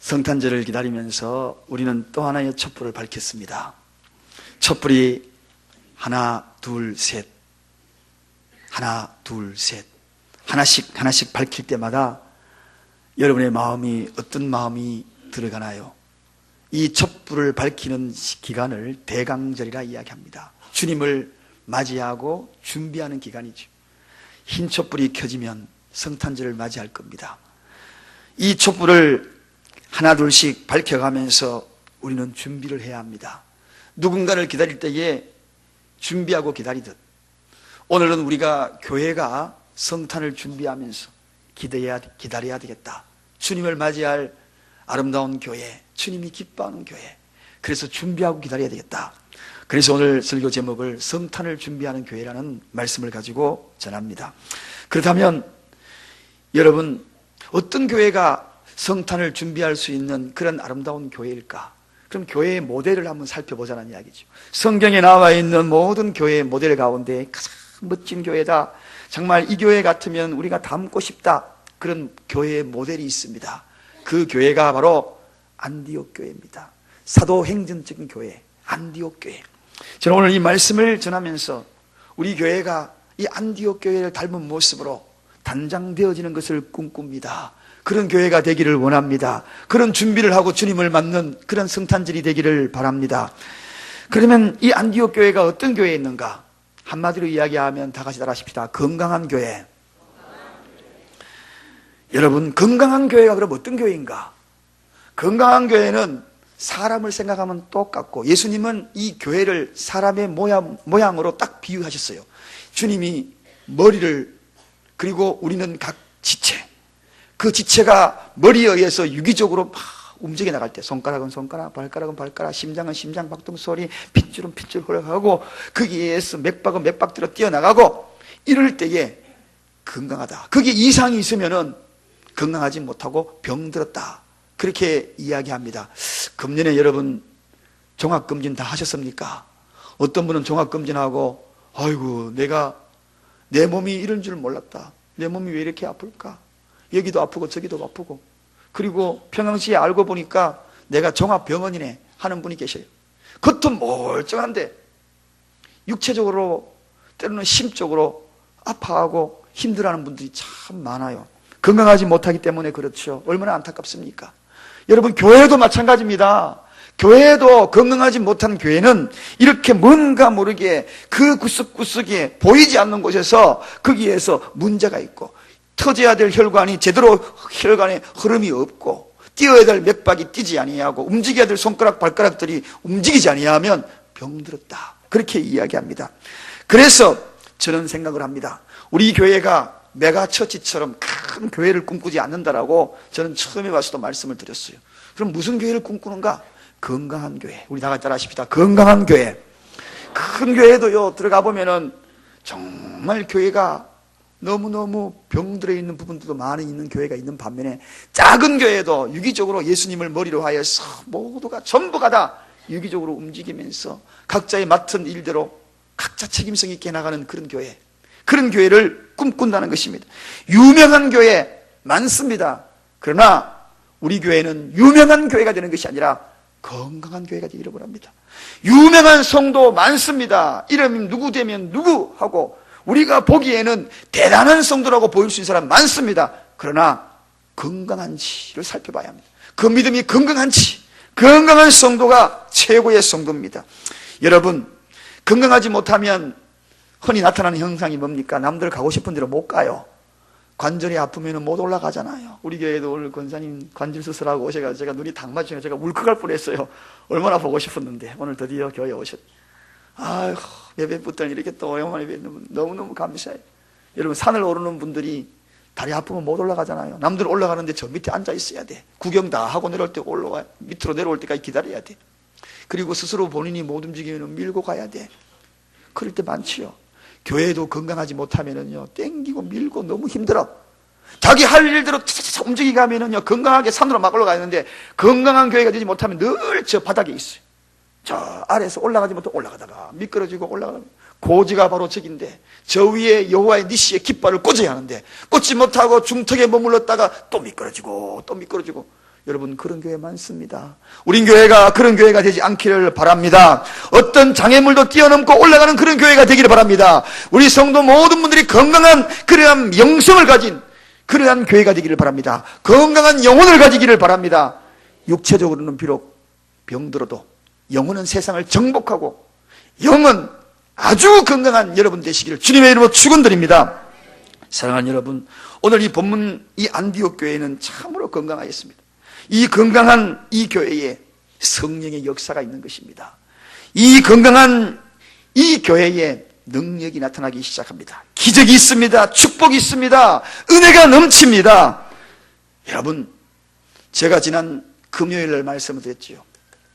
성탄절을 기다리면서 우리는 또 하나의 촛불을 밝혔습니다. 촛불이 하나, 둘, 셋, 하나, 둘, 셋, 하나씩 밝힐 때마다 여러분의 마음이 어떤 마음이 들어가나요? 이 촛불을 밝히는 기간을 대강절이라 이야기합니다. 주님을 맞이하고 준비하는 기간이죠. 흰 촛불이 켜지면 성탄절을 맞이할 겁니다. 이 촛불을 하나 둘씩 밝혀가면서 우리는 준비를 해야 합니다. 누군가를 기다릴 때에 준비하고 기다리듯 오늘은 우리가 교회가 성탄을 준비하면서 기다려야 되겠다. 주님을 맞이할 아름다운 교회, 주님이 기뻐하는 교회, 그래서 준비하고 기다려야 되겠다. 그래서 오늘 설교 제목을 성탄을 준비하는 교회라는 말씀을 가지고 전합니다. 그렇다면 여러분, 어떤 교회가 성탄을 준비할 수 있는 그런 아름다운 교회일까? 그럼 교회의 모델을 한번 살펴보자는 이야기죠. 성경에 나와 있는 모든 교회의 모델 가운데 가장 멋진 교회다, 정말 이 교회 같으면 우리가 닮고 싶다, 그런 교회의 모델이 있습니다. 그 교회가 바로 안디옥 교회입니다. 사도행전적인 교회, 안디옥 교회. 저는 오늘 이 말씀을 전하면서 우리 교회가 이 안디옥 교회를 닮은 모습으로 단장되어지는 것을 꿈꿉니다. 그런 교회가 되기를 원합니다. 그런 준비를 하고 주님을 맞는 그런 성탄절이 되기를 바랍니다. 그러면 이 안디옥 교회가 어떤 교회에 있는가? 한마디로 이야기하면 다 같이 따라하십시다. 건강한 교회. 여러분, 건강한 교회가 그럼 어떤 교회인가? 건강한 교회는 사람을 생각하면 똑같고, 예수님은 이 교회를 사람의 모양으로 딱 비유하셨어요. 주님이 머리를, 그리고 우리는 각 지체, 그 지체가 머리에 의해서 유기적으로 막 움직여 나갈 때, 손가락은 손가락, 발가락은 발가락, 심장은 심장 박동 소리, 핏줄은 핏줄 흘러가고, 거기에 의해서 맥박은 맥박대로 뛰어나가고, 이럴 때에 건강하다. 거기에 이상이 있으면은 건강하지 못하고 병들었다, 그렇게 이야기합니다. 금년에 여러분 종합검진 다 하셨습니까? 어떤 분은 종합검진하고 아이고, 내 몸이 이런 줄 몰랐다, 내 몸이 왜 이렇게 아플까, 여기도 아프고 저기도 아프고, 그리고 평상시에 알고 보니까 내가 종합병원이네 하는 분이 계셔요. 겉은 멀쩡한데 육체적으로, 때로는 심적으로 아파하고 힘들어하는 분들이 참 많아요. 건강하지 못하기 때문에 그렇죠. 얼마나 안타깝습니까? 여러분, 교회도 마찬가지입니다. 교회도 건강하지 못한 교회는 이렇게 뭔가 모르게 그 구석구석에 보이지 않는 곳에서 거기에서 문제가 있고, 터져야 될 혈관이 제대로 혈관에 흐름이 없고, 뛰어야 될 맥박이 뛰지 아니하고, 움직여야 될 손가락 발가락들이 움직이지 아니하면 병들었다, 그렇게 이야기합니다. 그래서 저는 생각을 합니다. 우리 교회가 메가처치처럼 큰 교회를 꿈꾸지 않는다라고 저는 처음에 와서도 말씀을 드렸어요. 그럼 무슨 교회를 꿈꾸는가? 건강한 교회. 우리 다 같이 따라하십시다. 건강한 교회. 큰 교회도요, 들어가 보면은 정말 교회가 너무너무 병들어 있는 부분들도 많이 있는 교회가 있는 반면에, 작은 교회도 유기적으로 예수님을 머리로 하여서 모두가 전부가 다 유기적으로 움직이면서 각자의 맡은 일대로 각자 책임성 있게 나가는 그런 교회, 그런 교회를 꿈꾼다는 것입니다. 유명한 교회 많습니다. 그러나 우리 교회는 유명한 교회가 되는 것이 아니라 건강한 교회가 되기를 원합니다. 유명한 성도 많습니다. 이름이 누구 되면 누구 하고, 우리가 보기에는 대단한 성도라고 보일 수 있는 사람 많습니다. 그러나 건강한지를 살펴봐야 합니다. 그 믿음이 건강한지, 건강한 성도가 최고의 성도입니다. 여러분, 건강하지 못하면 흔히 나타나는 현상이 뭡니까? 남들 가고 싶은 데로 못 가요. 관절이 아프면 못 올라가잖아요. 우리 교회도 오늘 권사님 관절 수술하고 오셔가지고 제가 눈이 딱 맞추면 제가 울컥할 뻔했어요. 얼마나 보고 싶었는데 오늘 드디어 교회에 오셨. 아휴, 예배부터 이렇게 또 오랜만에 뵙는 너무너무 감사해요. 여러분, 산을 오르는 분들이 다리 아프면 못 올라가잖아요. 남들 올라가는데 저 밑에 앉아 있어야 돼. 구경 다 하고 내려올 때 올라와, 밑으로 내려올 때까지 기다려야 돼. 그리고 스스로 본인이 못 움직이면 밀고 가야 돼. 그럴 때 많지요. 교회도 건강하지 못하면은요, 땡기고 밀고 너무 힘들어. 자기 할 일대로 움직이게 하면은요, 건강하게 산으로 막 올라가는데, 건강한 교회가 되지 못하면 늘 저 바닥에 있어요. 저 아래에서 올라가지 못하고 올라가다가 미끄러지고 올라가다가, 고지가 바로 저긴데, 저 위에 여호와의 니시의 깃발을 꽂아야 하는데 꽂지 못하고 중턱에 머물렀다가 또 미끄러지고 또 미끄러지고, 여러분, 그런 교회 많습니다. 우린 교회가 그런 교회가 되지 않기를 바랍니다. 어떤 장애물도 뛰어넘고 올라가는 그런 교회가 되기를 바랍니다. 우리 성도 모든 분들이 건강한 그러한 영성을 가진 그러한 교회가 되기를 바랍니다. 건강한 영혼을 가지기를 바랍니다. 육체적으로는 비록 병들어도 영혼은 세상을 정복하고 영은 아주 건강한 여러분 되시기를 주님의 이름으로 축원드립니다. 사랑하는 여러분, 오늘 이 본문 이 안디옥 교회는 참으로 건강하였습니다. 이 건강한 이 교회에 성령의 역사가 있는 것입니다. 이 건강한 이 교회에 능력이 나타나기 시작합니다. 기적이 있습니다. 축복이 있습니다. 은혜가 넘칩니다. 여러분, 제가 지난 금요일날 말씀을 드렸지요.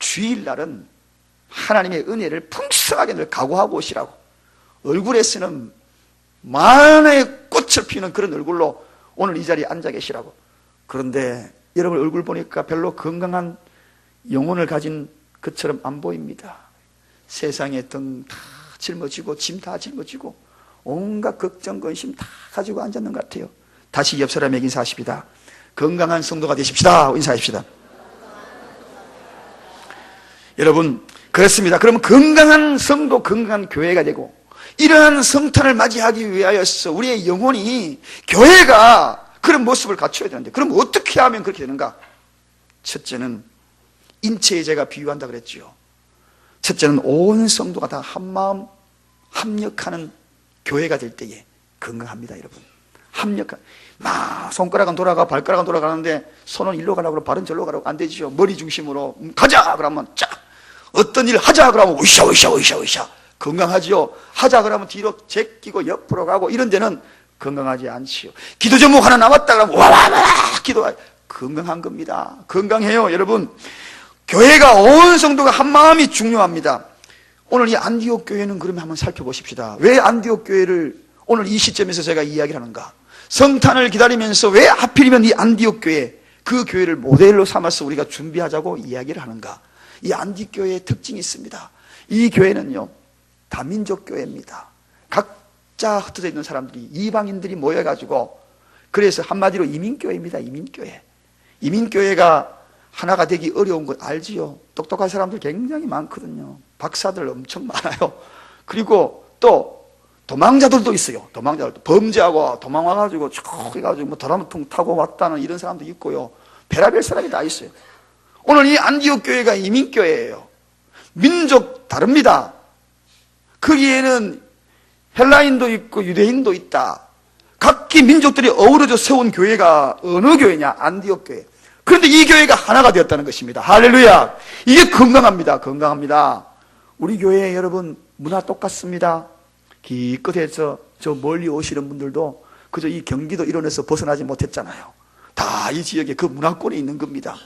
주일날은 하나님의 은혜를 풍성하게 늘 각오하고 오시라고, 얼굴에 쓰는 만의 꽃을 피우는 그런 얼굴로 오늘 이 자리에 앉아 계시라고. 그런데 여러분 얼굴 보니까 별로 건강한 영혼을 가진 것처럼 안 보입니다. 세상에 등 다 짊어지고 짐 다 짊어지고 온갖 걱정 근심 다 가지고 앉았는 것 같아요. 다시 옆 사람에게 인사하십시다. 건강한 성도가 되십시다. 인사하십시다. 여러분, 그렇습니다. 그러면 건강한 성도, 건강한 교회가 되고, 이러한 성탄을 맞이하기 위하여서 우리의 영혼이, 교회가 그런 모습을 갖춰야 되는데, 그럼 어떻게 하면 그렇게 되는가? 첫째는 인체에 제가 비유한다 그랬죠. 첫째는 온 성도가 다 한마음 합력하는 교회가 될 때에 건강합니다. 여러분, 막 손가락은 돌아가 발가락은 돌아가는데 손은 일로 가라고 발은 절로 가라고 안 되죠. 머리 중심으로 가자 그러면 쫙, 어떤 일 하자 그러면 으쌰 건강하지요. 하자 그러면 뒤로 제끼고 옆으로 가고, 이런 데는 건강하지 않지요. 기도 제목 하나 남았다 그러면 와와와 기도가 건강한 겁니다. 건강해요. 여러분, 교회가 온 성도가 한 마음이 중요합니다. 오늘 이 안디옥 교회는 그러면 한번 살펴보십시다. 왜 안디옥 교회를 오늘 이 시점에서 제가 이야기를 하는가? 성탄을 기다리면서 왜 하필이면 이 안디옥 교회, 그 교회를 모델로 삼아서 우리가 준비하자고 이야기를 하는가? 이 안디옥 교회의 특징이 있습니다. 이 교회는요, 다민족 교회입니다. 각자 흩어져 있는 사람들이, 이방인들이 모여가지고, 그래서 한마디로 이민교회입니다. 이민교회. 이민교회가 하나가 되기 어려운 건 알지요. 똑똑한 사람들 굉장히 많거든요. 박사들 엄청 많아요. 그리고 또 도망자들도 있어요. 도망자들도 범죄하고 도망와가지고 쭉 해가지고 뭐 도라무통 타고 왔다는 이런 사람도 있고요. 별의별 사람이 다 있어요. 오늘 이 안디옥 교회가 이민교회예요. 민족 다릅니다. 거기에는 헬라인도 있고 유대인도 있다. 각기 민족들이 어우러져 세운 교회가 어느 교회냐? 안디옥 교회. 그런데 이 교회가 하나가 되었다는 것입니다. 할렐루야. 이게 건강합니다. 건강합니다. 우리 교회 여러분 문화 똑같습니다. 기껏해서 저 멀리 오시는 분들도 그저 이 경기도 일원에서 벗어나지 못했잖아요. 다 이 지역에 그 문화권에 있는 겁니다.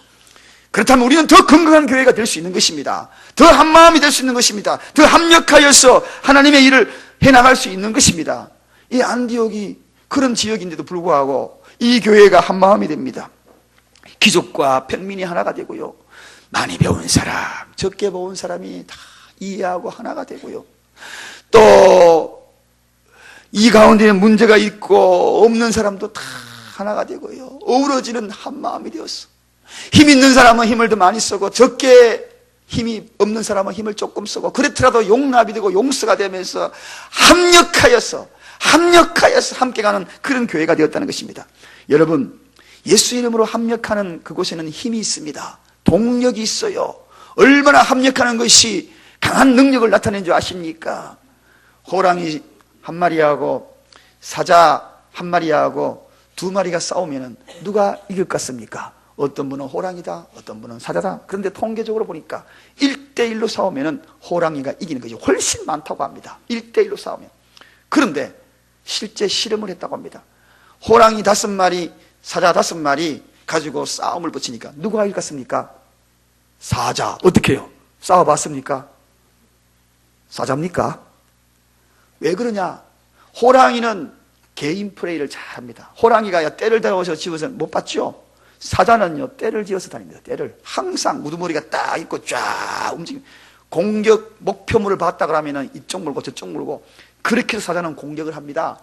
그렇다면 우리는 더 건강한 교회가 될 수 있는 것입니다. 더 한마음이 될 수 있는 것입니다. 더 합력하여서 하나님의 일을 해나갈 수 있는 것입니다. 이 안디옥이 그런 지역인데도 불구하고 이 교회가 한마음이 됩니다. 귀족과 평민이 하나가 되고요, 많이 배운 사람, 적게 배운 사람이 다 이해하고 하나가 되고요, 또 이 가운데 문제가 있고 없는 사람도 다 하나가 되고요, 어우러지는 한마음이 되었어. 힘 있는 사람은 힘을 더 많이 쓰고, 적게 힘이 없는 사람은 힘을 조금 쓰고, 그렇더라도 용납이 되고 용서가 되면서 합력하여서 함께 가는 그런 교회가 되었다는 것입니다. 여러분, 예수 이름으로 합력하는 그곳에는 힘이 있습니다. 동력이 있어요. 얼마나 합력하는 것이 강한 능력을 나타낸 줄 아십니까? 호랑이 한 마리하고 사자 한 마리하고 두 마리가 싸우면 누가 이길 것 같습니까? 어떤 분은 호랑이다, 어떤 분은 사자다. 그런데 통계적으로 보니까 1대1로 싸우면 호랑이가 이기는 것이 훨씬 많다고 합니다. 1대1로 싸우면. 그런데 실제 실험을 했다고 합니다. 호랑이 5마리, 사자 5마리 가지고 싸움을 붙이니까 누가 이길 것 같습니까? 사자. 어떻게 해요? 싸워봤습니까? 사자입니까? 왜 그러냐? 호랑이는 개인 플레이를 잘합니다. 호랑이가 때를 대어서 집어서 못 봤죠? 사자는요, 때를 지어서 다닙니다. 때를 항상 우두머리가 딱 있고 쫙 움직입니다. 공격 목표물을 봤다 그러면 이쪽 물고 저쪽 물고, 그렇게 해서 사자는 공격을 합니다.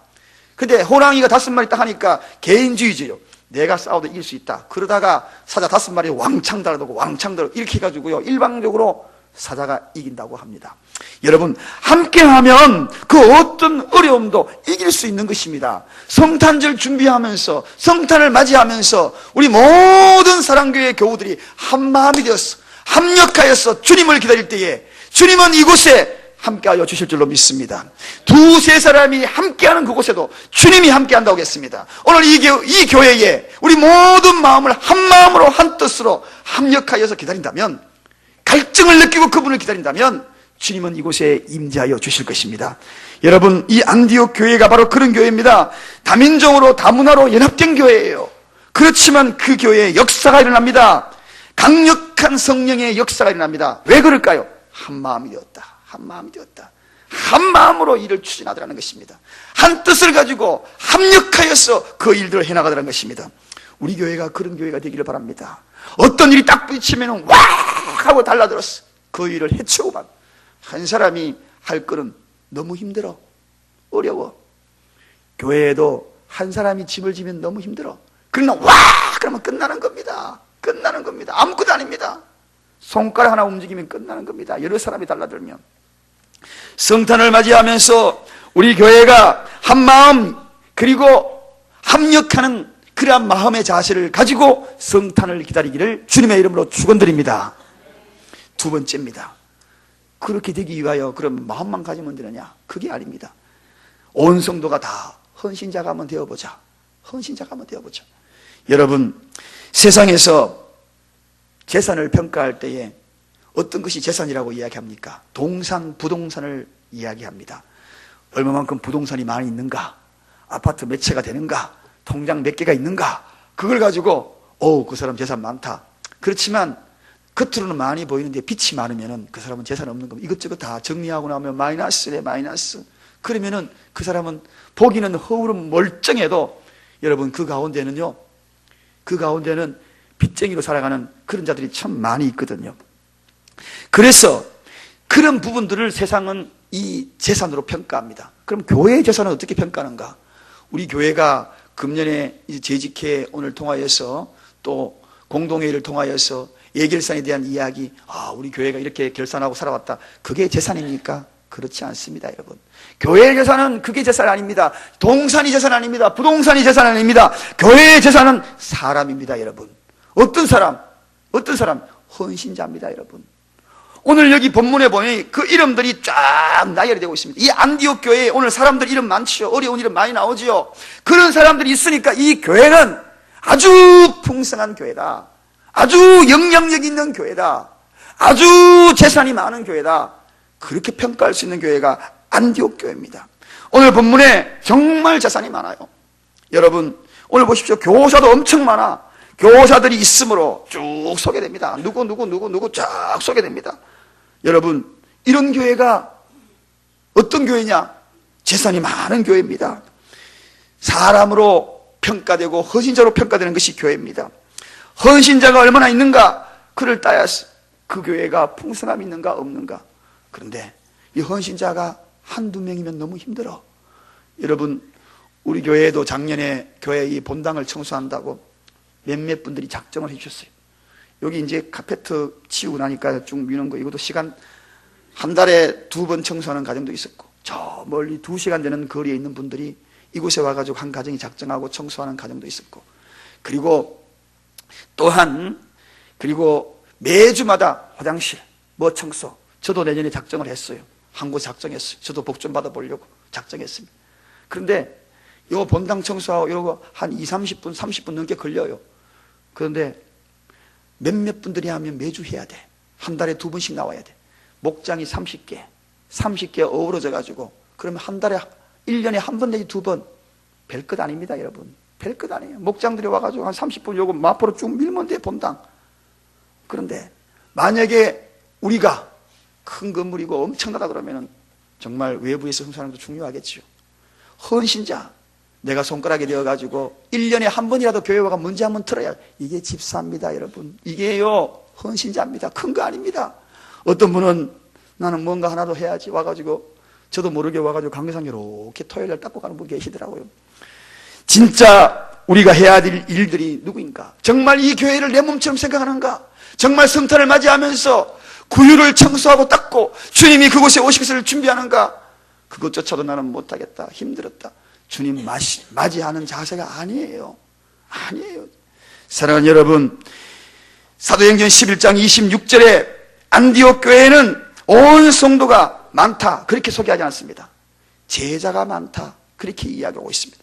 근데 호랑이가 5마리 딱 하니까 개인주의죠. 내가 싸워도 이길 수 있다. 그러다가 사자 5마리 왕창 달아놓고 왕창 달아 이렇게 해가지고요, 일방적으로 사자가 이긴다고 합니다. 여러분, 함께하면 그 어떤 어려움도 이길 수 있는 것입니다. 성탄절 준비하면서, 성탄을 맞이하면서 우리 모든 사랑교회 교우들이 한마음이 되었어, 합력하여서 주님을 기다릴 때에 주님은 이곳에 함께하여 주실 줄로 믿습니다. 2-3 사람이 함께하는 그곳에도 주님이 함께한다고 했습니다. 오늘 이 교회에 우리 모든 마음을 한마음으로 한뜻으로 합력하여서 기다린다면, 갈증을 느끼고 그분을 기다린다면 주님은 이곳에 임재하여 주실 것입니다. 여러분, 이 안디옥 교회가 바로 그런 교회입니다. 다민족으로 다문화로 연합된 교회예요. 그렇지만 그 교회에 역사가 일어납니다. 강력한 성령의 역사가 일어납니다. 왜 그럴까요? 한마음이 되었다. 한마음이 되었다. 한마음으로 일을 추진하더라는 것입니다. 한 뜻을 가지고 합력하여서 그 일들을 해나가더라는 것입니다. 우리 교회가 그런 교회가 되기를 바랍니다. 어떤 일이 딱 부딪히면 와 하고 달라들었어. 그 일을 해치우고만. 한 사람이 할 거는 너무 힘들어, 어려워. 교회에도 한 사람이 짐을 지면 너무 힘들어. 그러나 와 그러면 끝나는 겁니다. 끝나는 겁니다. 아무것도 아닙니다. 손가락 하나 움직이면 끝나는 겁니다. 여러 사람이 달라들면. 성탄을 맞이하면서 우리 교회가 한마음 그리고 합력하는 그러한 마음의 자세를 가지고 성탄을 기다리기를 주님의 이름으로 축원드립니다. 2번째입니다. 그렇게 되기 위하여 그럼 마음만 가지면 되느냐? 그게 아닙니다. 온 성도가 다 헌신자가 한번 되어보자. 헌신자가 한번 되어보자. 여러분, 세상에서 재산을 평가할 때에 어떤 것이 재산이라고 이야기합니까? 동산, 부동산을 이야기합니다. 얼마만큼 부동산이 많이 있는가? 아파트 몇 채가 되는가? 통장 몇 개가 있는가? 그걸 가지고 그 사람 재산 많다. 그렇지만 겉으로는 많이 보이는데 빚이 많으면 그 사람은 재산 없는 겁니다. 이것저것 다 정리하고 나면 마이너스래, 마이너스. 그러면은 그 사람은 보기는 허울은 멀쩡해도 여러분 그 가운데는 빚쟁이로 살아가는 그런 자들이 참 많이 있거든요. 그래서 그런 부분들을 세상은 이 재산으로 평가합니다. 그럼 교회의 재산은 어떻게 평가하는가? 우리 교회가 금년에 재직회 오늘 통하여서 또 공동회의를 통하여서 예결산에 대한 이야기, 우리 교회가 이렇게 결산하고 살아왔다. 그게 재산입니까? 그렇지 않습니다, 여러분. 교회의 재산은 그게 재산 아닙니다. 동산이 재산 아닙니다. 부동산이 재산 아닙니다. 교회의 재산은 사람입니다, 여러분. 어떤 사람? 헌신자입니다, 여러분. 오늘 여기 본문에 보면 그 이름들이 쫙 나열이 되고 있습니다. 이 안디옥 교회에 오늘 사람들 이름 많지요. 어려운 이름 많이 나오지요. 그런 사람들이 있으니까 이 교회는 아주 풍성한 교회다. 아주 영향력 있는 교회다. 아주 재산이 많은 교회다. 그렇게 평가할 수 있는 교회가 안디옥 교회입니다. 오늘 본문에 정말 재산이 많아요. 여러분, 오늘 보십시오. 교사도 엄청 많아. 교사들이 있으므로 쭉 소개됩니다. 누구 쫙 소개됩니다. 여러분, 이런 교회가 어떤 교회냐? 재산이 많은 교회입니다. 사람으로 평가되고 헌신자로 평가되는 것이 교회입니다. 헌신자가 얼마나 있는가? 그를 따야서 그 교회가 풍성함이 있는가 없는가? 그런데 이 헌신자가 한두 명이면 너무 힘들어. 여러분, 우리 교회에도 작년에 교회 이 본당을 청소한다고 몇몇 분들이 작정을 해주셨어요. 여기 이제 카페트 치우고 나니까 쭉 미는 거, 이것도 시간, 한 달에 2번 청소하는 가정도 있었고, 저 멀리 2시간 되는 거리에 있는 분들이 이곳에 와가지고 한 가정이 작정하고 청소하는 가정도 있었고, 그리고 또한, 매주마다 화장실, 청소, 저도 내년에 작정을 했어요. 한 곳 작정했어요. 저도 복 좀 받아보려고 작정했습니다. 그런데 요 본당 청소하고 이러고 한 30분, 30분 넘게 걸려요. 그런데 몇몇 분들이 하면 매주 해야 돼. 한 달에 2번씩 나와야 돼. 목장이 30개 어우러져 가지고, 그러면 한 달에 1년에 한 번 내지 2번. 별것 아닙니다, 여러분. 별것 아니에요. 목장들이 와가지고 한 30분 요거 마포로 쭉 밀면 돼, 본당. 그런데 만약에 우리가 큰 건물이고 엄청나다 그러면은 정말 외부에서 흥사하는 것도 중요하겠지요. 헌신자, 내가 손가락이 되어가지고 1년에 한 번이라도 교회 와가 문제 한번 틀어야, 이게 집사입니다, 여러분. 이게요, 헌신자입니다. 큰 거 아닙니다. 어떤 분은 나는 뭔가 하나도 해야지 와가지고, 저도 모르게 와가지고 강계상 이렇게 토요일날 닦고 가는 분 계시더라고요. 진짜 우리가 해야 될 일들이 누구인가? 정말 이 교회를 내 몸처럼 생각하는가? 정말 성탄을 맞이하면서 구유를 청소하고 닦고 주님이 그곳에 오실 것을 준비하는가? 그것조차도 나는 못하겠다. 힘들었다. 주님 맞이하는 자세가 아니에요. 아니에요. 사랑하는 여러분, 사도행전 11장 26절에 안디옥 교회에는 온 성도가 많다 그렇게 소개하지 않습니다. 제자가 많다 그렇게 이야기하고 있습니다.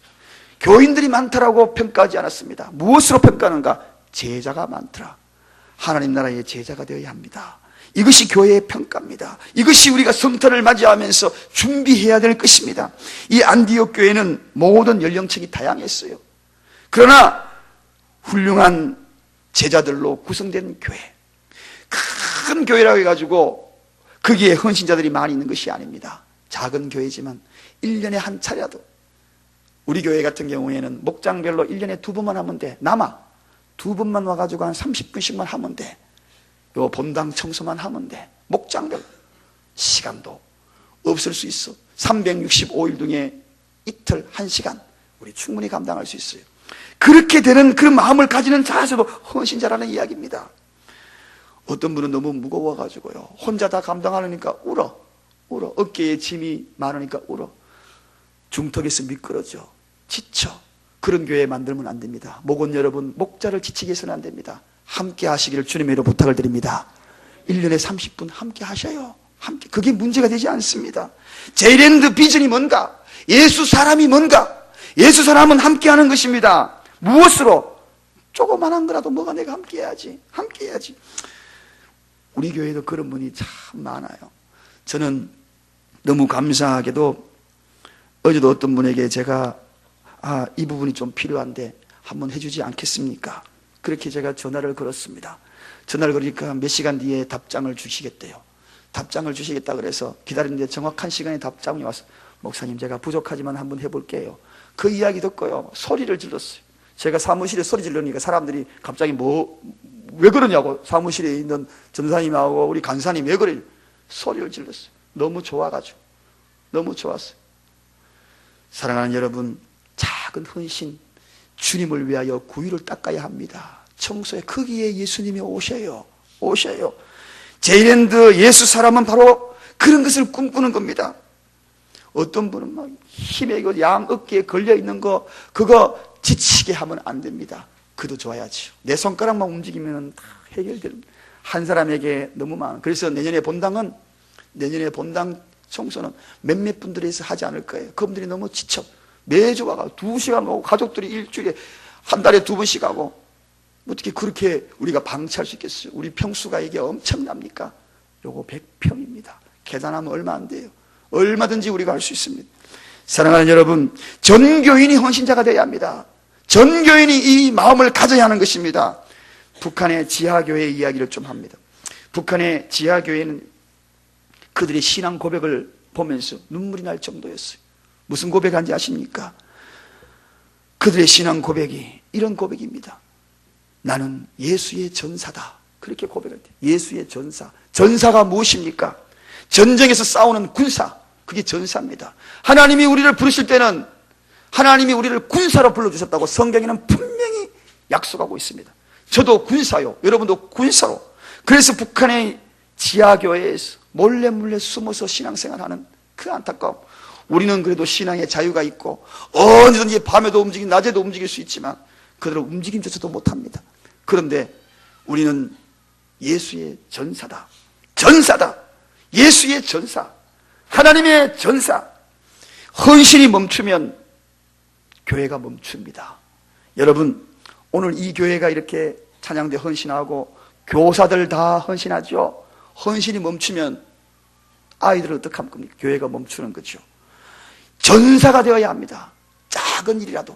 교인들이 많다라고 평가하지 않았습니다. 무엇으로 평가하는가? 제자가 많더라. 하나님 나라의 제자가 되어야 합니다. 이것이 교회의 평가입니다. 이것이 우리가 성탄을 맞이하면서 준비해야 될 것입니다. 이 안디옥 교회는 모든 연령층이 다양했어요. 그러나 훌륭한 제자들로 구성된 교회, 큰 교회라고 해가지고 거기에 헌신자들이 많이 있는 것이 아닙니다. 작은 교회지만 1년에 한 차례라도, 우리 교회 같은 경우에는 목장별로 1년에 2번만 하면 돼. 남아 2번만 와가지고 한 30분씩만 하면 돼. 요 본당 청소만 하면 돼. 목장별로. 시간도 없을 수 있어. 365일 중에 이틀 1시간 우리 충분히 감당할 수 있어요. 그렇게 되는 그 마음을 가지는 자세도 헌신자라는 이야기입니다. 어떤 분은 너무 무거워가지고요, 혼자 다 감당하려니까 울어. 어깨에 짐이 많으니까 울어. 중턱에서 미끄러져. 지쳐. 그런 교회 만들면 안 됩니다. 목원 여러분, 목자를 지치게 해서는 안 됩니다. 함께 하시기를 주님의 이름으로 부탁을 드립니다. 1년에 30분 함께 하셔요. 함께. 그게 문제가 되지 않습니다. 제일랜드 비전이 뭔가? 예수 사람이 뭔가? 예수 사람은 함께 하는 것입니다. 무엇으로? 조그만한 거라도 뭐가 내가 함께 해야지. 함께 해야지. 우리 교회도 그런 분이 참 많아요. 저는 너무 감사하게도 어제도 어떤 분에게 제가 이 부분이 좀 필요한데 한번 해주지 않겠습니까? 그렇게 제가 전화를 걸었습니다. 전화를 걸으니까 몇 시간 뒤에 답장을 주시겠대요. 답장을 주시겠다 그래서 기다리는데 정확한 시간에 답장이 와서, 목사님 제가 부족하지만 한번 해볼게요. 그 이야기 듣고요, 소리를 질렀어요. 제가 사무실에 소리 지르니까 사람들이 갑자기 왜 그러냐고, 사무실에 있는 전사님하고 우리 간사님 왜 그래요? 소리를 질렀어요. 너무 좋아가지고. 너무 좋았어요. 사랑하는 여러분, 작은 헌신, 주님을 위하여 구유를 닦아야 합니다. 청소에 거기에 예수님이 오셔요. 제일랜드 예수 사람은 바로 그런 것을 꿈꾸는 겁니다. 어떤 분은 막 힘에 양 어깨에 걸려 있는 거, 그거 지치게 하면 안 됩니다. 그도 좋아야죠. 내 손가락만 움직이면 다 해결됩니다. 한 사람에게 너무 많아. 그래서 내년에 본당 청소는 몇몇 분들이 해서 하지 않을 거예요. 그분들이 너무 지쳐. 매주 와가 2시간 오고, 가족들이 일주일에 한 달에 2번씩 하고, 어떻게 그렇게 우리가 방치할 수 있겠어요? 우리 평수가 이게 엄청납니까? 요거 100평입니다. 계산하면 얼마 안 돼요. 얼마든지 우리가 할 수 있습니다. 사랑하는 여러분, 전 교인이 헌신자가 되어야 합니다. 전 교인이 이 마음을 가져야 하는 것입니다. 북한의 지하교회 이야기를 좀 합니다. 북한의 지하교회는 그들의 신앙 고백을 보면서 눈물이 날 정도였어요. 무슨 고백한지 아십니까? 그들의 신앙 고백이 이런 고백입니다. 나는 예수의 전사다. 그렇게 고백할 때, 예수의 전사. 전사가 무엇입니까? 전쟁에서 싸우는 군사. 그게 전사입니다. 하나님이 우리를 부르실 때는 하나님이 우리를 군사로 불러주셨다고 성경에는 분명히 약속하고 있습니다. 저도 군사요. 여러분도 군사로. 그래서 북한의 지하교회에서 몰래 숨어서 신앙생활하는 그 안타까움. 우리는 그래도 신앙의 자유가 있고 언제든지 밤에도 움직이고 낮에도 움직일 수 있지만 그들은 움직임조차도 못합니다. 그런데 우리는 예수의 전사다. 예수의 전사. 하나님의 전사. 헌신이 멈추면 교회가 멈춥니다. 여러분, 오늘 이 교회가 이렇게 찬양대 헌신하고 교사들 다 헌신하죠. 헌신이 멈추면 아이들은 어떻게 할 겁니까? 교회가 멈추는 거죠. 전사가 되어야 합니다. 작은 일이라도,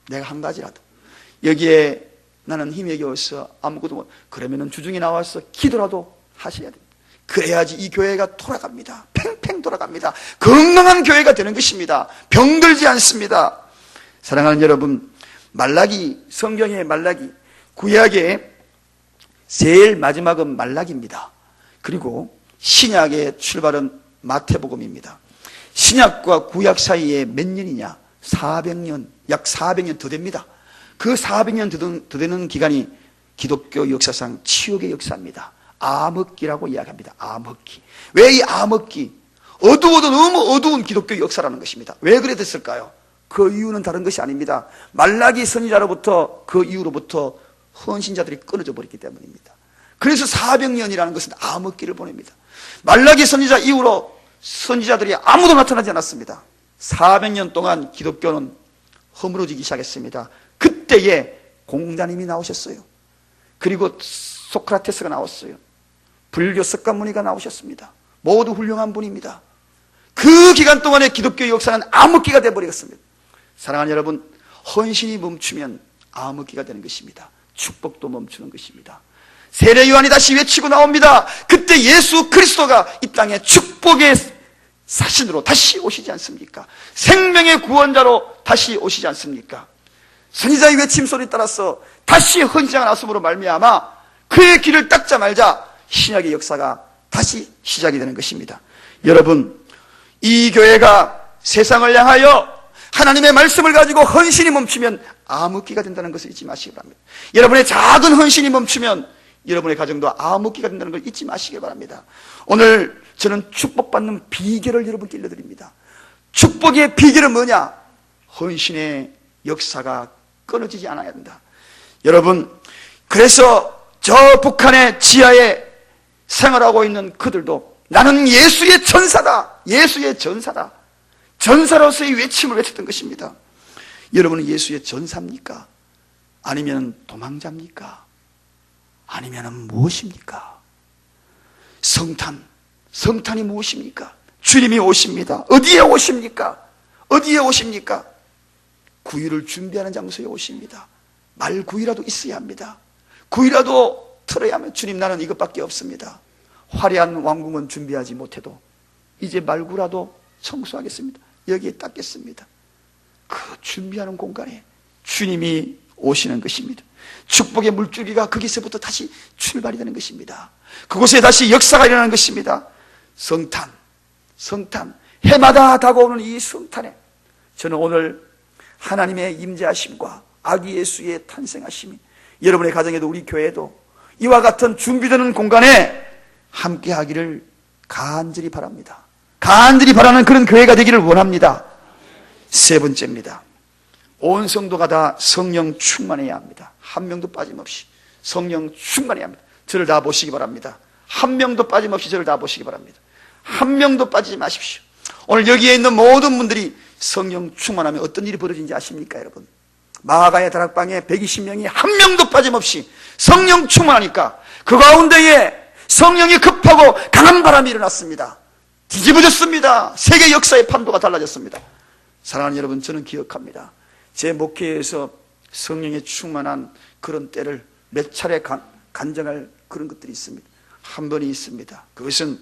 내가 한 가지라도. 여기에 나는 힘에 겨워서 아무것도 못, 그러면은 주중에 나와서 기도라도 하셔야 됩니다. 그래야지 이 교회가 돌아갑니다. 팽팽 돌아갑니다. 건강한 교회가 되는 것입니다. 병들지 않습니다. 사랑하는 여러분, 말라기, 성경의 말라기, 구약의 제일 마지막은 말라기입니다. 그리고 신약의 출발은 마태복음입니다. 신약과 구약 사이에 몇 년이냐? 400년, 약 400년 더 됩니다. 그 400년 더 되는 기간이 기독교 역사상 치욕의 역사입니다. 암흑기라고 이야기합니다. 암흑기. 왜 이 암흑기? 어두워도 너무 어두운 기독교 역사라는 것입니다. 왜 그래 됐을까요? 그 이유는 다른 것이 아닙니다. 말라기 선지자로부터 그 이후로부터 헌신자들이 끊어져 버렸기 때문입니다. 그래서 400년이라는 것은 암흑기를 보냅니다. 말라기 선지자 이후로 선지자들이 아무도 나타나지 않았습니다. 400년 동안 기독교는 허물어지기 시작했습니다. 그때에 공자님이 나오셨어요. 그리고 소크라테스가 나왔어요. 불교 석가모니가 나오셨습니다. 모두 훌륭한 분입니다. 그 기간 동안의 기독교 역사는 암흑기가 되어버렸습니다. 사랑하는 여러분, 헌신이 멈추면 암흑기가 되는 것입니다. 축복도 멈추는 것입니다. 세례 요한이 다시 외치고 나옵니다. 그때 예수 그리스도가 이 땅에 축복의 사신으로 다시 오시지 않습니까? 생명의 구원자로 다시 오시지 않습니까? 선지자의 외침 소리 따라서 다시 헌신자가 나왔음으로 말미암아 그의 길을 닦자 말자 신약의 역사가 다시 시작이 되는 것입니다. 여러분, 이 교회가 세상을 향하여 하나님의 말씀을 가지고 헌신이 멈추면 암흑기가 된다는 것을 잊지 마시기 바랍니다. 여러분의 작은 헌신이 멈추면 여러분의 가정도 암흑기가 된다는 걸 잊지 마시기 바랍니다. 오늘 저는 축복받는 비결을 여러분께 알려드립니다. 축복의 비결은 뭐냐? 헌신의 역사가 끊어지지 않아야 된다. 여러분, 그래서 저 북한의 지하에 생활하고 있는 그들도 나는 예수의 전사다, 예수의 전사다, 전사로서의 외침을 외쳤던 것입니다. 여러분은 예수의 전사입니까? 아니면 도망자입니까? 아니면 무엇입니까? 성탄이 무엇입니까? 주님이 오십니다. 어디에 오십니까? 어디에 오십니까? 구유를 준비하는 장소에 오십니다. 말 구이라도 있어야 합니다. 구이라도 틀어야 하면 주님 나는 이것밖에 없습니다. 화려한 왕궁은 준비하지 못해도 이제 말구라도 청소하겠습니다. 여기에 닦겠습니다. 그 준비하는 공간에 주님이 오시는 것입니다. 축복의 물줄기가 거기서부터 다시 출발이 되는 것입니다. 그곳에 다시 역사가 일어나는 것입니다. 성탄, 해마다 다가오는 이 성탄에 저는 오늘 하나님의 임재하심과 아기 예수의 탄생하심이 여러분의 가정에도 우리 교회도 이와 같은 준비되는 공간에 함께 하기를 간절히 바랍니다. 간절히 바라는 그런 교회가 되기를 원합니다. 세 번째입니다. 온 성도가 다 성령 충만해야 합니다. 한 명도 빠짐없이 성령 충만해야 합니다. 저를 다 보시기 바랍니다. 한 명도 빠짐없이 저를 다 보시기 바랍니다. 한 명도 빠지지 마십시오. 오늘 여기에 있는 모든 분들이 성령 충만하면 어떤 일이 벌어지는지 아십니까, 여러분? 마가의 다락방에 120명이 한 명도 빠짐없이 성령 충만하니까 그 가운데에 성령이 급하고 강한 바람이 일어났습니다. 뒤집어졌습니다. 세계 역사의 판도가 달라졌습니다. 사랑하는 여러분, 저는 기억합니다. 제 목회에서 성령에 충만한 그런 때를 몇 차례 간증할 그런 것들이 있습니다. 한 번이 있습니다. 그것은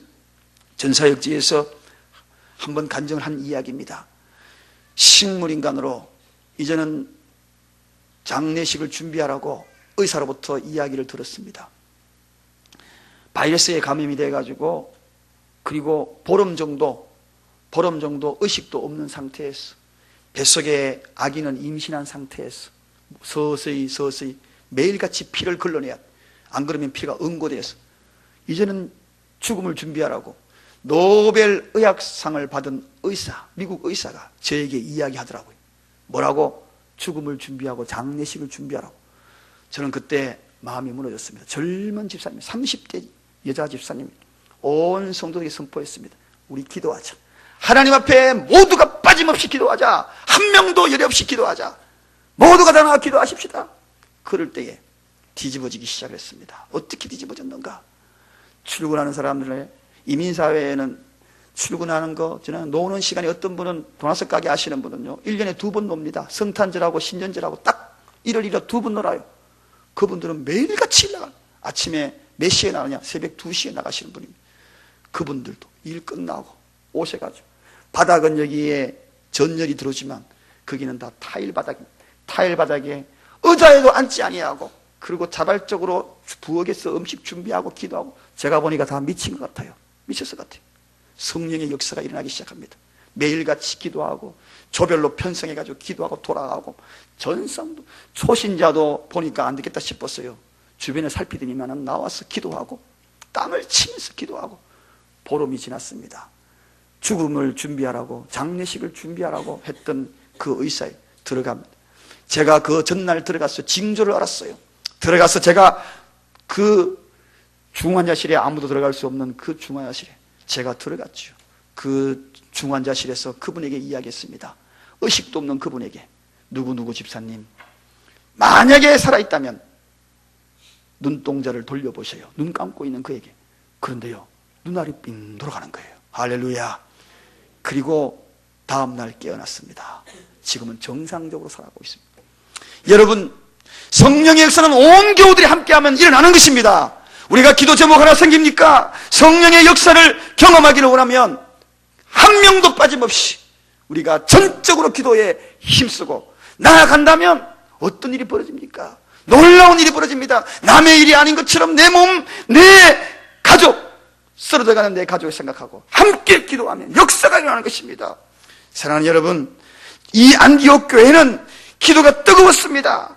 전사역지에서 한 번 간증을 한 이야기입니다. 식물인간으로 이제는 장례식을 준비하라고 의사로부터 이야기를 들었습니다. 바이러스에 감염이 돼가지고 그리고 보름 정도 의식도 없는 상태에서 뱃속에 아기는 임신한 상태에서 서서히 매일같이 피를 걸러내야 안 그러면 피가 응고돼서 이제는 죽음을 준비하라고 노벨 의학상을 받은 미국 의사가 저에게 이야기하더라고요. 뭐라고? 죽음을 준비하고 장례식을 준비하라고. 저는 그때 마음이 무너졌습니다. 젊은 집사님, 30대 여자 집사님, 온 성도들이 선포했습니다. 우리 기도하자. 하나님 앞에 모두가 빠짐없이 기도하자. 한 명도 열애 없이 기도하자. 모두가 다 나와 기도하십시다. 그럴 때에 뒤집어지기 시작했습니다. 어떻게 뒤집어졌는가? 출근하는 사람들의 이민사회에는 출근하는 거, 저는 노는 시간이 어떤 분은 도나스 가게 하시는 분은요, 1년에 2번 놉니다. 성탄절하고 신년절하고 딱 1월 1일 2번 놀아요. 그분들은 매일같이 나가요. 아침에 몇 시에 나가냐? 새벽 2시에 나가시는 분입니다. 그분들도 일 끝나고 오셔가지고 바닥은 여기에 전열이 들어오지만 거기는 다 타일 바닥입니다. 타일 바닥에 의자에도 앉지 아니하고 그리고 자발적으로 부엌에서 음식 준비하고 기도하고 제가 보니까 다 미친 것 같아요. 미쳤을 것 같아요. 성령의 역사가 일어나기 시작합니다. 매일같이 기도하고 조별로 편성해가지고 기도하고 돌아가고 전상도 초신자도 보니까 안 되겠다 싶었어요. 주변에 살피더니만 나와서 기도하고 땀을 치면서 기도하고 보름이 지났습니다. 죽음을 준비하라고 장례식을 준비하라고 했던 그 의사에 들어갑니다. 제가 그 전날 들어가서 징조를 알았어요. 들어가서 제가 그 중환자실에 아무도 들어갈 수 없는 그 중환자실에 제가 들어갔죠. 그 중환자실에서 그분에게 이야기했습니다. 의식도 없는 그분에게 누구누구 집사님, 만약에 살아있다면 눈동자를 돌려보세요. 눈 감고 있는 그에게. 그런데요, 눈알이 삥 돌아가는 거예요. 할렐루야. 그리고 다음날 깨어났습니다. 지금은 정상적으로 살아가고 있습니다. 여러분, 성령의 역사는 온 교우들이 함께하면 일어나는 것입니다. 우리가 기도 제목 하나 생깁니까? 성령의 역사를 경험하기를 원하면 한 명도 빠짐없이 우리가 전적으로 기도에 힘쓰고 나아간다면 어떤 일이 벌어집니까? 놀라운 일이 벌어집니다. 남의 일이 아닌 것처럼 내 몸, 내 가족, 쓰러져가는 내 가족을 생각하고 함께 기도하면 역사가 일어나는 것입니다. 사랑하는 여러분, 이 안디옥 교회는 기도가 뜨거웠습니다.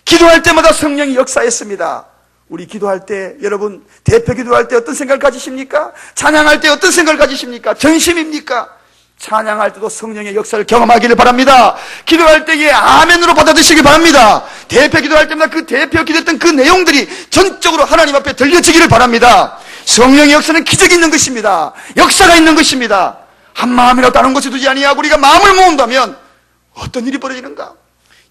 기도할 때마다 성령이 역사했습니다. 우리 기도할 때, 여러분, 대표 기도할 때 어떤 생각을 가지십니까? 찬양할 때 어떤 생각을 가지십니까? 전심입니까? 찬양할 때도 성령의 역사를 경험하기를 바랍니다. 기도할 때에 아멘으로 받아들이시기 바랍니다. 대표 기도할 때마다 그 대표 기도했던 그 내용들이 전적으로 하나님 앞에 들려지기를 바랍니다. 성령의 역사는 기적이 있는 것입니다. 역사가 있는 것입니다. 한 마음이라도 다른 곳에 두지 아니하고 우리가 마음을 모은다면 어떤 일이 벌어지는가?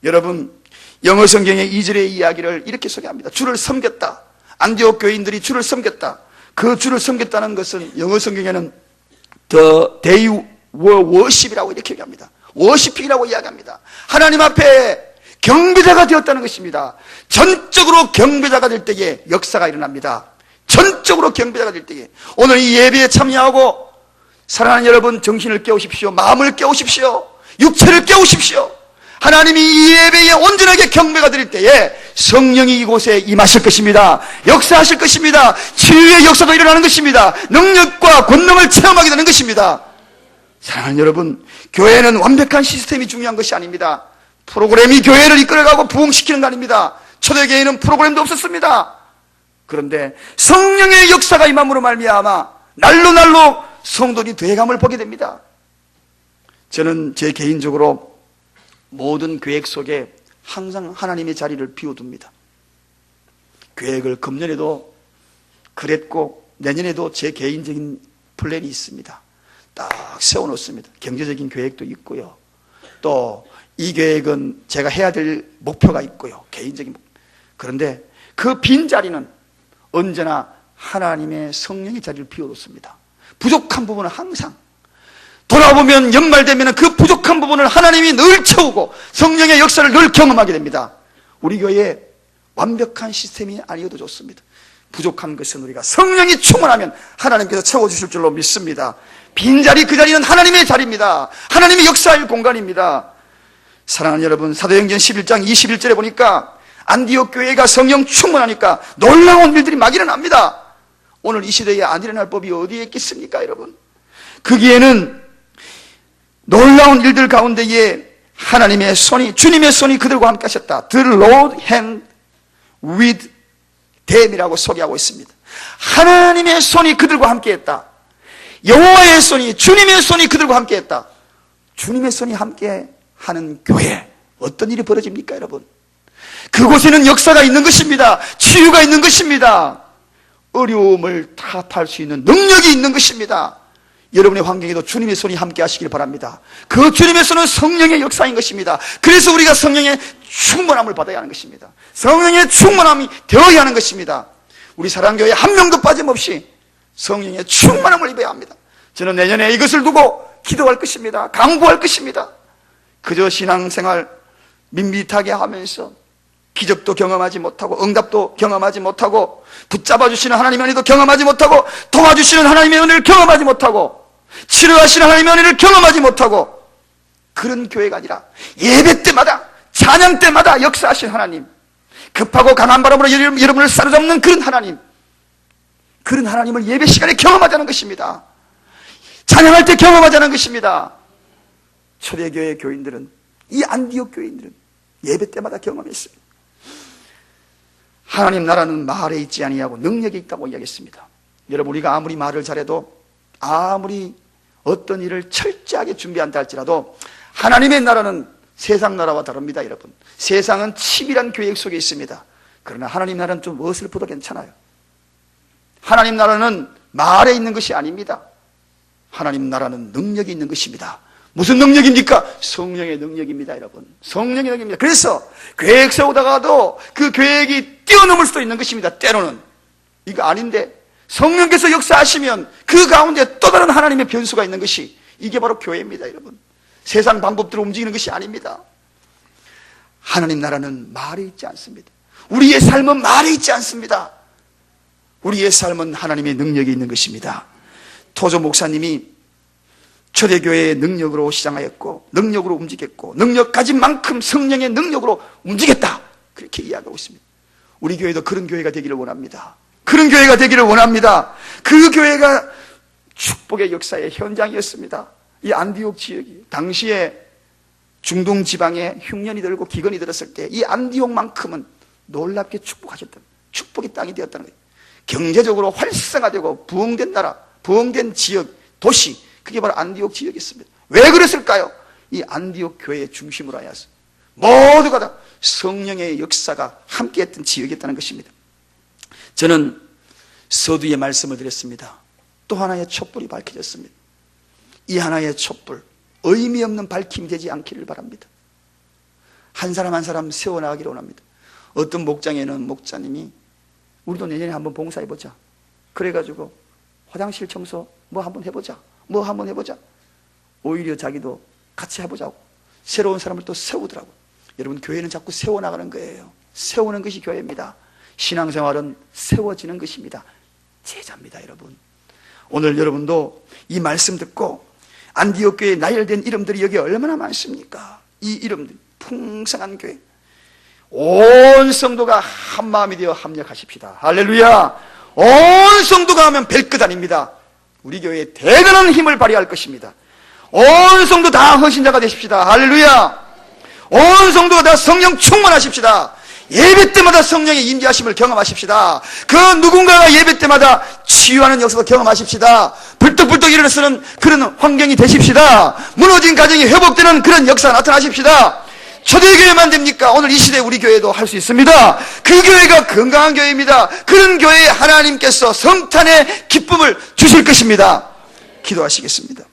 여러분, 영어 성경의 2절의 이야기를 이렇게 소개합니다. 주를 섬겼다. 안디옥 교인들이 주를 섬겼다. 그 주를 섬겼다는 것은 영어 성경에는 they were worship이라고 이렇게 얘기합니다. worship이라고 이야기합니다. 하나님 앞에 경배자가 되었다는 것입니다. 전적으로 경배자가 될 때에 역사가 일어납니다. 전적으로 경배자가 될 때에. 오늘 이 예배에 참여하고 사랑하는 여러분, 정신을 깨우십시오. 마음을 깨우십시오. 육체를 깨우십시오. 하나님이 이 예배에 온전하게 경배가 드릴 때에 성령이 이곳에 임하실 것입니다. 역사하실 것입니다. 치유의 역사도 일어나는 것입니다. 능력과 권능을 체험하게 되는 것입니다. 사랑하는 여러분, 교회는 완벽한 시스템이 중요한 것이 아닙니다. 프로그램이 교회를 이끌어가고 부흥시키는 거 아닙니다. 초대교회는 프로그램도 없었습니다. 그런데 성령의 역사가 임함으로 말미암아 날로 성도들이 되감을 보게 됩니다. 저는 제 개인적으로 모든 계획 속에 항상 하나님의 자리를 비워둡니다. 계획을 금년에도 그랬고 내년에도 제 개인적인 플랜이 있습니다. 딱 세워놓습니다. 경제적인 계획도 있고요. 또 이 계획은 제가 해야 될 목표가 있고요. 개인적인 목표. 그런데 그 빈 자리는 언제나 하나님의 성령의 자리를 비워놓습니다. 부족한 부분은 항상 돌아보면 연말 되면 그 부족한 부분을 하나님이 늘 채우고 성령의 역사를 늘 경험하게 됩니다. 우리 교회에 완벽한 시스템이 아니어도 좋습니다. 부족한 것은 우리가 성령이 충만하면 하나님께서 채워주실 줄로 믿습니다. 빈자리, 그 자리는 하나님의 자리입니다. 하나님의 역사할 공간입니다. 사랑하는 여러분, 사도행전 11장 21절에 보니까 안디옥 교회가 성령 충만하니까 놀라운 일들이 막 일어납니다. 오늘 이 시대에 안 일어날 법이 어디에 있겠습니까, 여러분? 거기에는 놀라운 일들 가운데에 하나님의 손이, 주님의 손이 그들과 함께 하셨다. The Lord hand with them이라고 소개하고 있습니다. 하나님의 손이 그들과 함께 했다. 여호와의 손이, 주님의 손이 그들과 함께 했다. 주님의 손이 함께 하는 교회, 어떤 일이 벌어집니까, 여러분? 그곳에는 역사가 있는 것입니다. 치유가 있는 것입니다. 어려움을 타파할 수 있는 능력이 있는 것입니다. 여러분의 환경에도 주님의 손이 함께 하시길 바랍니다. 그 주님의 손은 성령의 역사인 것입니다. 그래서 우리가 성령의 충만함을 받아야 하는 것입니다. 성령의 충만함이 되어야 하는 것입니다. 우리 사랑교회 한 명도 빠짐없이 성령의 충만함을 입어야 합니다. 저는 내년에 이것을 두고 기도할 것입니다. 강구할 것입니다. 그저 신앙생활 밋밋하게 하면서 기적도 경험하지 못하고 응답도 경험하지 못하고 붙잡아 주시는 하나님의 은혜도 경험하지 못하고 도와주시는 하나님의 은혜를 경험하지 못하고 치료하시는 하나님의 은혜를 경험하지 못하고 그런 교회가 아니라 예배 때마다 찬양 때마다 역사하신 하나님, 급하고 강한 바람으로 여러분을 사로잡는 그런 하나님을 예배 시간에 경험하자는 것입니다. 찬양할 때 경험하자는 것입니다. 초대교회 교인들은, 이 안디옥 교인들은 예배 때마다 경험했어요. 하나님 나라는 말에 있지 아니하고 능력이 있다고 이야기했습니다. 여러분, 우리가 아무리 말을 잘해도, 아무리 어떤 일을 철저하게 준비한다 할지라도 하나님의 나라는 세상 나라와 다릅니다. 여러분, 세상은 치밀한 계획 속에 있습니다. 그러나 하나님 나라는 좀 어설퍼도 괜찮아요. 하나님 나라는 말에 있는 것이 아닙니다. 하나님 나라는 능력이 있는 것입니다. 무슨 능력입니까? 성령의 능력입니다. 여러분, 성령의 능력입니다. 그래서 계획 세우다가도 그 계획이 뛰어넘을 수도 있는 것입니다. 때로는 이거 아닌데 성령께서 역사하시면 그 가운데 또 다른 하나님의 변수가 있는 것이, 이게 바로 교회입니다. 여러분, 세상 방법대로 움직이는 것이 아닙니다. 하나님 나라는 말에 있지 않습니다. 우리의 삶은 말에 있지 않습니다. 우리의 삶은 하나님의 능력이 있는 것입니다. 토조 목사님이 초대교회의 능력으로 시작하였고, 능력으로 움직였고, 능력 가진 만큼 성령의 능력으로 움직였다, 그렇게 이야기하고 있습니다. 우리 교회도 그런 교회가 되기를 원합니다. 그런 교회가 되기를 원합니다. 그 교회가 축복의 역사의 현장이었습니다. 이 안디옥 지역이 당시에 중동 지방에 흉년이 들고 기근이 들었을 때 이 안디옥만큼은 놀랍게 축복하셨던, 축복의 땅이 되었다는 거예요. 경제적으로 활성화되고 부흥된 나라, 부흥된 지역, 도시, 그게 바로 안디옥 지역이었습니다. 왜 그랬을까요? 이 안디옥 교회의 중심으로 하여서 모두가 다 성령의 역사가 함께했던 지역이었다는 것입니다. 저는 서두에 말씀을 드렸습니다. 또 하나의 촛불이 밝혀졌습니다. 이 하나의 촛불, 의미 없는 밝힘이 되지 않기를 바랍니다. 한 사람 한 사람 세워나가기를 원합니다. 어떤 목장에는 목자님이 우리도 내년에 한번 봉사해보자, 그래가지고 화장실 청소 뭐 한번 해보자, 뭐 한번 해보자, 오히려 자기도 같이 해보자고 새로운 사람을 또 세우더라고요. 여러분, 교회는 자꾸 세워나가는 거예요. 세우는 것이 교회입니다. 신앙생활은 세워지는 것입니다. 제자입니다. 여러분, 오늘 여러분도 이 말씀 듣고 안디옥 교회에 나열된 이름들이 여기 얼마나 많습니까? 이 이름들, 풍성한 교회, 온 성도가 한 마음이 되어 합력하십시다. 할렐루야. 온 성도가 하면 벨끝 아닙니다. 우리 교회에 대단한 힘을 발휘할 것입니다. 온 성도 다 헌신자가 되십시다. 할렐루야. 온 성도가 다 성령 충만하십시다. 예배 때마다 성령의 임재하심을 경험하십시다. 그 누군가가 예배 때마다 치유하는 역사도 경험하십시다. 불떡불떡 일어서는 그런 환경이 되십시다. 무너진 가정이 회복되는 그런 역사가 나타나십시다. 초대교회만 됩니까? 오늘 이 시대에 우리 교회도 할 수 있습니다. 그 교회가 건강한 교회입니다. 그런 교회에 하나님께서 성탄의 기쁨을 주실 것입니다. 기도하시겠습니다.